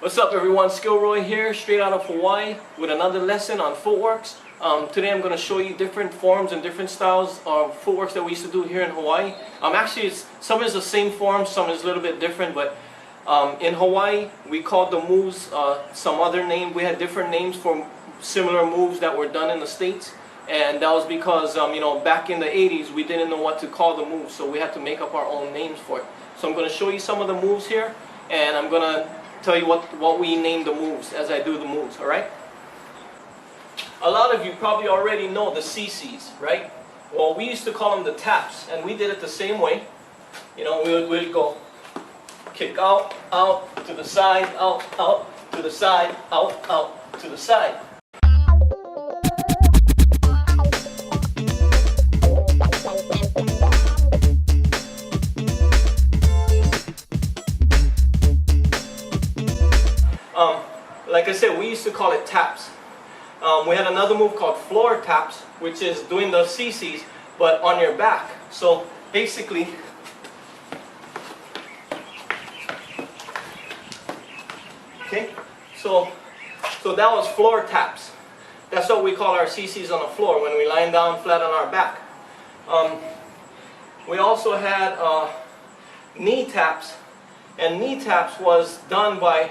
What's up everyone, SkillRoy here, straight out of Hawaii with another lesson on Footworks. Today I'm going to show you different forms and different styles of footworks that we used to do here in Hawaii. Actually, some is the same form, some is a little bit different, but in Hawaii we called the moves some other name. We had different names for similar moves that were done in the States, and that was because you know, back in the 80s we didn't know what to call the moves, so we had to make up our own names for it. So I'm going to show you some of the moves here, and I'm going to tell you what we name the moves as I do the moves, alright? A lot of you probably already know the CCs, right? Well, we used to call them the taps, and we did it the same way. You know, we'd go kick out, out, to the side, out, out, to the side, out, out, to the side. Like I said, we used to call it taps. We had another move called floor taps, which is doing the CCs, but on your back. So basically, okay, so that was floor taps. That's what we call our CCs on the floor, when we lie down flat on our back. We also had knee taps, and knee taps was done by,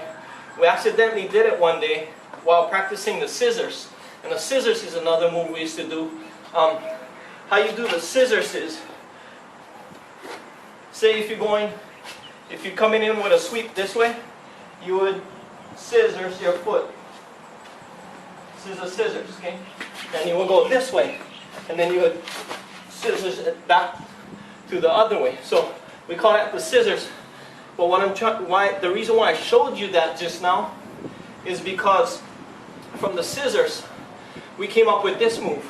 we accidentally did it one day while practicing the scissors. And the scissors is another move we used to do. How you do the scissors is, say if you're coming in with a sweep this way, you would scissors your foot. Scissors, okay? And you would go this way, and then you would scissors it back to the other way. So we call that the scissors. But the reason why I showed you that just now is because from the scissors we came up with this move.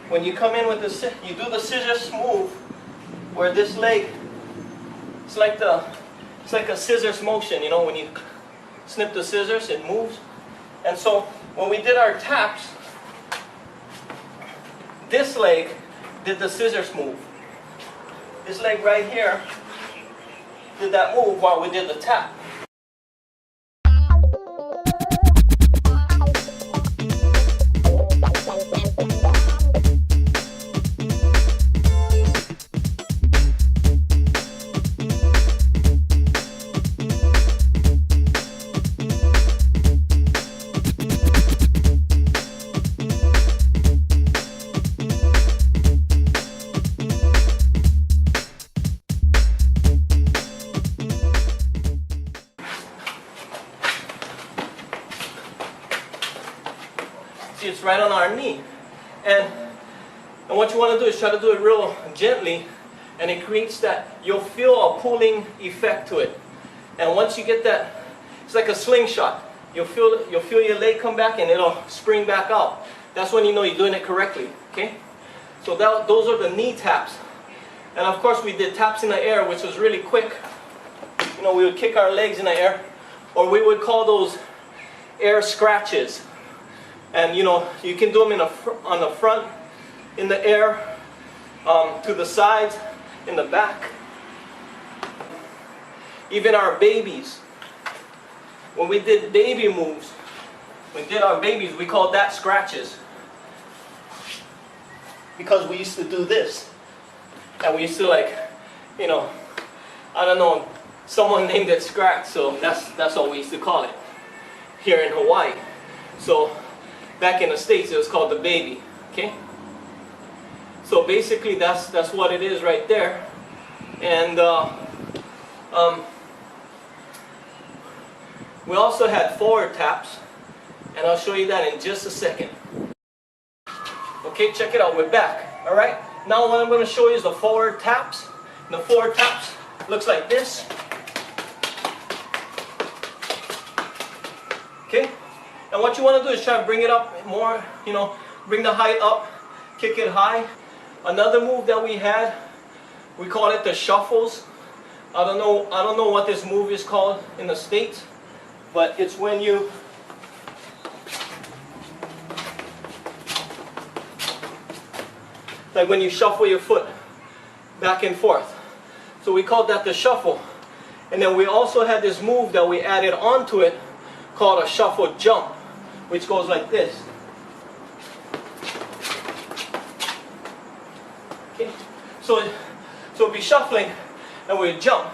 When you come in with you do the scissors move, where this leg, it's like a scissors motion. You know, when you snip the scissors, it moves. And so when we did our taps, this leg did the scissors move. This leg right here did that move while we did the tap. See, it's right on our knee, and what you want to do is try to do it real gently, and it creates that, you'll feel a pulling effect to it. And once you get that, it's like a slingshot. You'll feel your leg come back and it'll spring back out. That's when you know you're doing it correctly. Okay, so those are the knee taps. And of course we did taps in the air, which was really quick. You know, we would kick our legs in the air, or we would call those air scratches. And you know, you can do them on the front, in the air, to the sides, in the back. Even our babies, when we did baby moves, we called that scratches. Because we used to do this. And we used to, like, you know, I don't know, someone named it scratch, so that's what we used to call it here in Hawaii. So back in the States, it was called the baby. Okay. So basically, that's what it is right there. And we also had forward taps, and I'll show you that in just a second. Okay, check it out. We're back. All right. Now what I'm going to show you is the forward taps. And the forward taps looks like this. Okay. And what you want to do is try to bring it up more, you know, bring the height up, kick it high. Another move that we had, we call it the shuffles. I don't know what this move is called in the States, but it's when you shuffle your foot back and forth. So we called that the shuffle. And then we also had this move that we added onto it called a shuffle jump, which goes like this. Okay. So it'd be shuffling and we'd jump.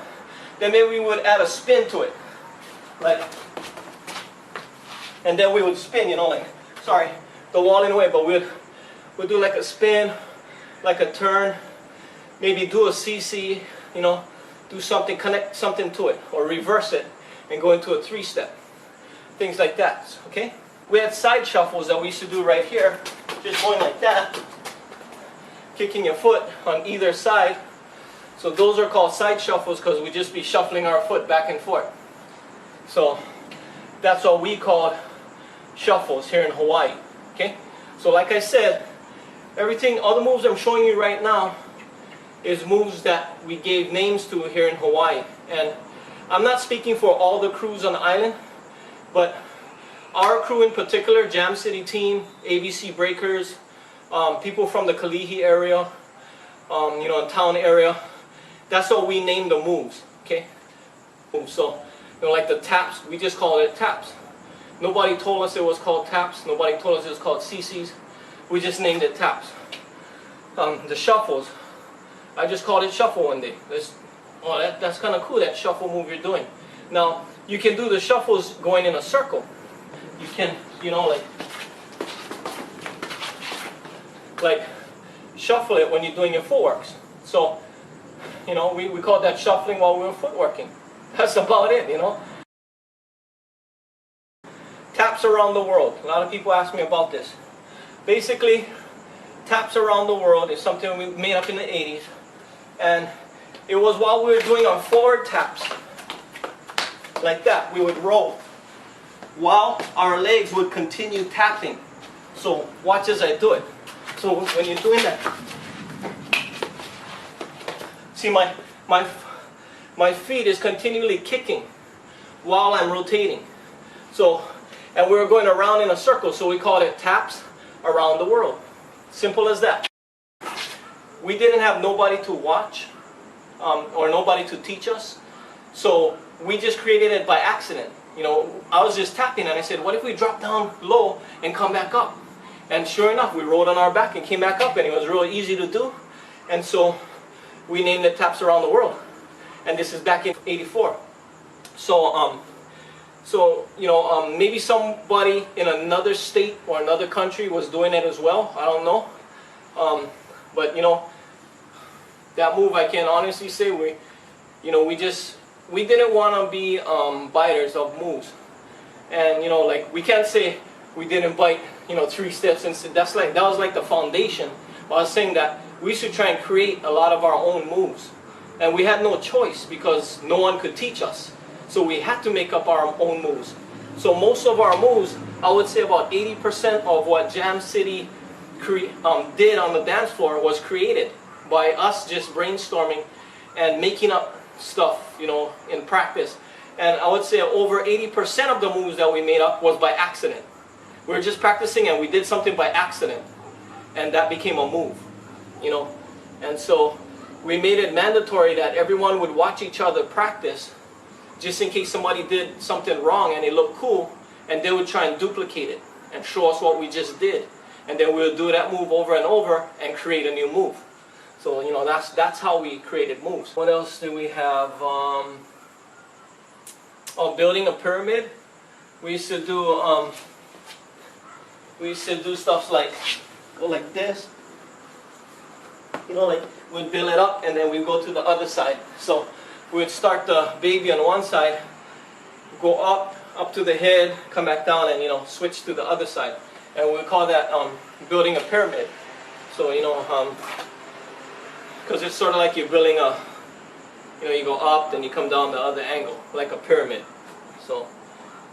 Then maybe we would add a spin to it. Like, and then we would spin, you know, like, sorry, the wall in the way, but we'd do like a spin, like a turn, maybe do a CC, you know, do something, connect something to it, or reverse it and go into a 3-step. Things like that, okay? We had side shuffles that we used to do right here, just going like that, kicking your foot on either side. So those are called side shuffles because we just be shuffling our foot back and forth. So that's what we call shuffles here in Hawaii, okay? So like I said, everything, all the moves I'm showing you right now is moves that we gave names to here in Hawaii. And I'm not speaking for all the crews on the island, but our crew in particular, Jam City Team, ABC Breakers, people from the Kalihi area, you know, town area, that's what we name the moves, okay? So, you know, like the taps, we just call it taps. Nobody told us it was called taps. Nobody told us it was called CCs. We just named it taps. The shuffles, I just called it shuffle one day. That's kind of cool, that shuffle move you're doing. Now, you can do the shuffles going in a circle. You can, you know, like shuffle it when you're doing your footworks. So, you know, we call that shuffling while we were footworking. That's about it, you know. Taps around the world. A lot of people ask me about this. Basically, taps around the world is something we made up in the 80s. And it was while we were doing our forward taps, like that, we would roll, while our legs would continue tapping. So watch as I do it. So when you're doing that, see my feet is continually kicking while I'm rotating. So, and we were going around in a circle, so we called it taps around the world. Simple as that. We didn't have nobody to watch or nobody to teach us, so we just created it by accident. You know, I was just tapping and I said, what if we drop down low and come back up? And sure enough, we rolled on our back and came back up, and it was really easy to do. And so we named it Taps Around the World. And this is back in '84. So, you know, maybe somebody in another state or another country was doing it as well. I don't know. But, you know, that move, I can honestly say, we didn't want to be biters of moves. And, you know, like, we can't say we didn't bite, you know, 3 steps. And that was like the foundation. But I was saying that we should try and create a lot of our own moves. And we had no choice because no one could teach us. So we had to make up our own moves. So most of our moves, I would say about 80% of what Jam City did on the dance floor was created by us just brainstorming and making up stuff, you know, in practice. And I would say over 80% of the moves that we made up was by accident. We were just practicing and we did something by accident, and that became a move, you know. And so we made it mandatory that everyone would watch each other practice, just in case somebody did something wrong and it looked cool, and they would try and duplicate it and show us what we just did. And then we would do that move over and over and create a new move. So, you know, that's how we created moves. What else do we have? Building a pyramid. We used to do stuff like go like this. You know, like we'd build it up and then we'd go to the other side. So we'd start the baby on one side, go up to the head, come back down, and, you know, switch to the other side. And we call that building a pyramid. So, you know, because it's sort of like you're building a, you know, you go up, then you come down the other angle, like a pyramid. So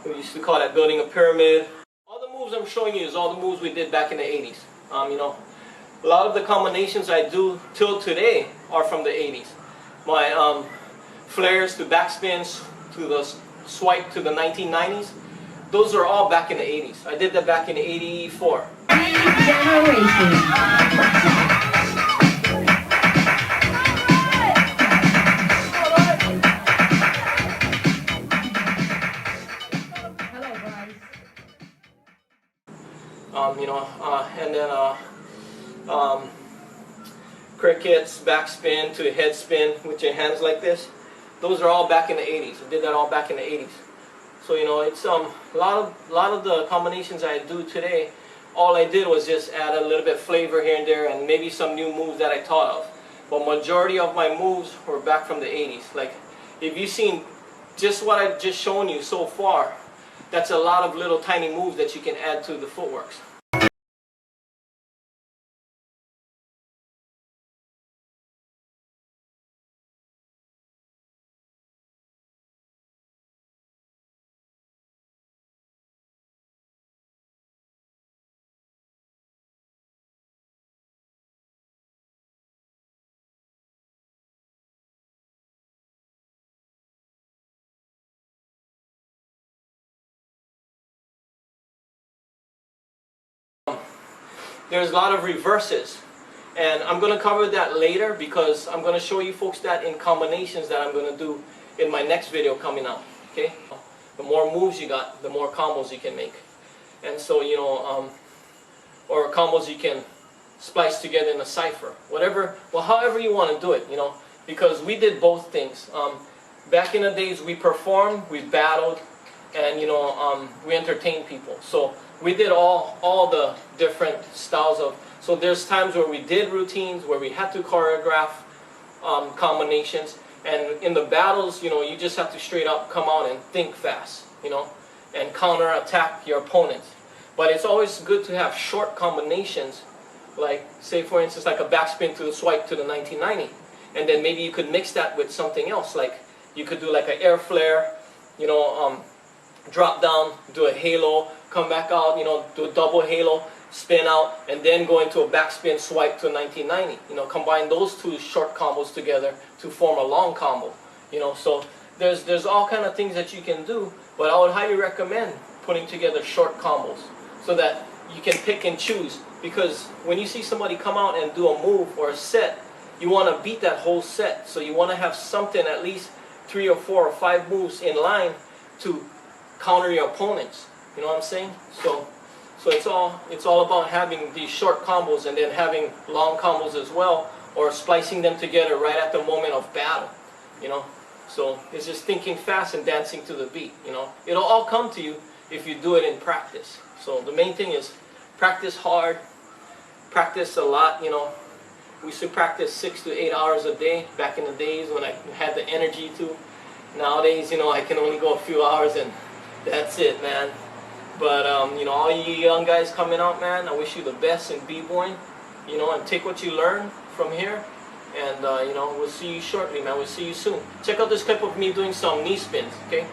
we used to call that building a pyramid. All the moves I'm showing you is all the moves we did back in the 80s. You know, a lot of the combinations I do till today are from the 80s. My flares to backspins to the swipe to the 1990s, those are all back in the 80s. I did that back in 84. and then crickets, backspin to a head spin with your hands like this. Those are all back in the 80s. I did that all back in the 80s. So it's a lot of the combinations I do today. All I did was just add a little bit of flavor here and there, and maybe some new moves that I thought of. But majority of my moves were back from the 80s. Like, if you've seen just what I've just shown you so far, that's a lot of little tiny moves that you can add to the Footworks. There's a lot of reverses, and I'm going to cover that later because I'm going to show you folks that in combinations that I'm going to do in my next video coming out. Okay, the more moves you got, the more combos you can make, and so or combos you can splice together in a cipher, whatever, well, however you want to do it, because we did both things. Back in the days, we performed, we battled, and we entertained people. So we did all the different styles of. So there's times where we did routines where we had to choreograph combinations, and in the battles, you just have to straight up come out and think fast, and counter attack your opponent. But it's always good to have short combinations, like say for instance like a backspin to the swipe to the 1990, and then maybe you could mix that with something else, like you could do like an air flare, drop down, do a halo, come back out, do a double halo, spin out, and then go into a backspin swipe to a 1990. Combine those two short combos together to form a long combo. So there's all kind of things that you can do, but I would highly recommend putting together short combos so that you can pick and choose. Because when you see somebody come out and do a move or a set, you want to beat that whole set. So you want to have something, at least 3 or 4 or 5 moves in line to counter your opponents. You know what I'm saying? So it's all about having these short combos and then having long combos as well, or splicing them together right at the moment of battle. So it's just thinking fast and dancing to the beat. It'll all come to you if you do it in practice. So the main thing is practice hard, practice a lot. We used to practice 6 to 8 hours a day back in the days when I had the energy to. Nowadays, I can only go a few hours and that's it, man. But all you young guys coming out, man, I wish you the best in b-boying, and take what you learn from here, and we'll see you shortly, man. We'll see you soon. Check out this clip of me doing some knee spins, okay?